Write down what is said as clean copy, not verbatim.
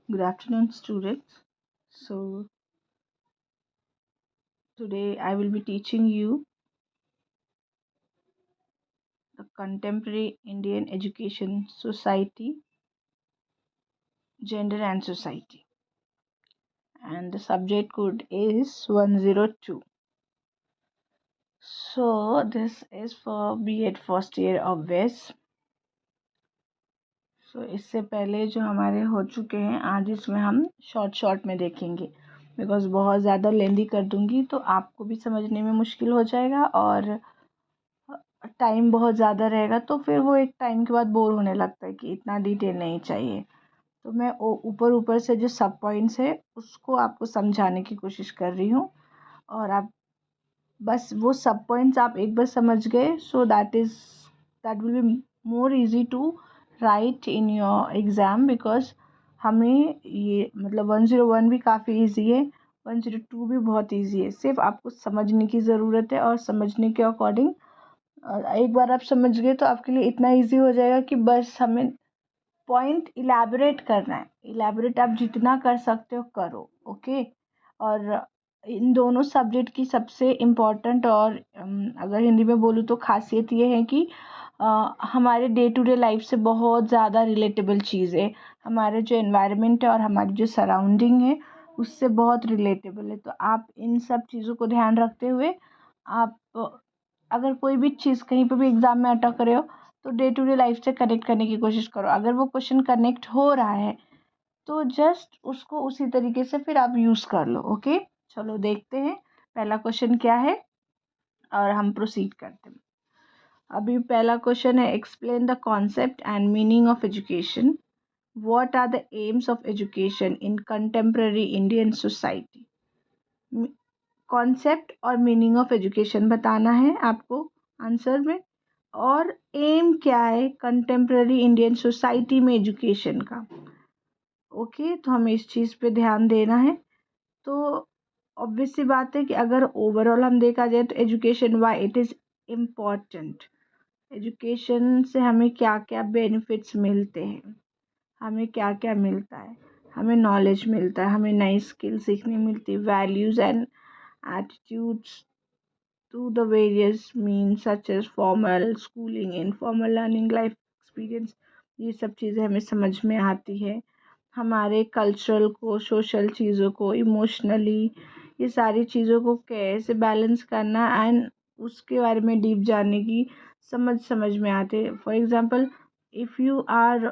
Good afternoon, students. So, today I will be teaching you the contemporary Indian education society, gender and society. And the subject code is 102. So, this is for B.Ed first year of WES. सो इससे पहले जो हमारे हो चुके हैं आज इसमें हम शॉर्ट में देखेंगे बिकॉज़ बहुत ज़्यादा लेंदी कर दूंगी तो आपको भी समझने में मुश्किल हो जाएगा और टाइम बहुत ज़्यादा रहेगा तो फिर वो एक टाइम के बाद बोर होने लगता है कि इतना डिटेल नहीं चाहिए। तो मैं ऊपर ऊपर से जो सब पॉइंट्स है उसको आपको समझाने की कोशिश कर रही हूँ और आप बस वो सब पॉइंट्स आप एक बार समझ गए so that will be more easy to write in your exam because हमें ये मतलब 101 भी काफ़ी इजी है, 102 भी बहुत इजी है। सिर्फ आपको समझने की ज़रूरत है और समझने के अकॉर्डिंग एक बार आप समझ गए तो आपके लिए इतना इजी हो जाएगा कि बस हमें पॉइंट इलैबोरेट करना है। इलैबोरेट आप जितना कर सकते हो करो, ओके। और इन दोनों सब्जेक्ट की सबसे इम्पोर्टेंट और अगर हिंदी में बोलूँ तो खासियत ये है कि हमारे डे टू डे लाइफ से बहुत ज़्यादा रिलेटेबल चीज़ है। हमारे जो एनवायरनमेंट है और हमारी जो सराउंडिंग है उससे बहुत रिलेटेबल है। तो आप इन सब चीज़ों को ध्यान रखते हुए आप अगर कोई भी चीज़ कहीं पर भी एग्ज़ाम में अटक रहे हो तो डे टू डे लाइफ से कनेक्ट करने की कोशिश करो। अगर वो क्वेश्चन कनेक्ट हो रहा है तो जस्ट उसको उसी तरीके से फिर आप यूज़ कर लो, ओके। चलो देखते हैं पहला क्वेश्चन क्या है और हम प्रोसीड करते हैं। अभी पहला क्वेश्चन है explain the concept and meaning of education. What are the aims of education in contemporary Indian society. Concept और मीनिंग ऑफ एजुकेशन बताना है आपको आंसर में, और एम क्या है कंटेम्प्रेरी इंडियन सोसाइटी में एजुकेशन का, ओके। तो हमें इस चीज़ पे ध्यान देना है। तो ऑब्वियस सी बात है कि अगर ओवरऑल हम देखा जाए तो education why it is important. Education से हमें क्या क्या बेनिफिट्स मिलते हैं, हमें क्या क्या मिलता है। हमें नॉलेज मिलता है, हमें नई स्किल सीखने मिलती है, values and attitudes to the various means such as formal schooling, informal learning, life experience। ये सब चीज़ें हमें समझ में आती है। हमारे कल्चरल को, सोशल चीज़ों को, इमोशनली ये सारी चीज़ों को कैसे बैलेंस करना एंड उसके बारे में डीप जानने की समझ में आते हैं। For example if you are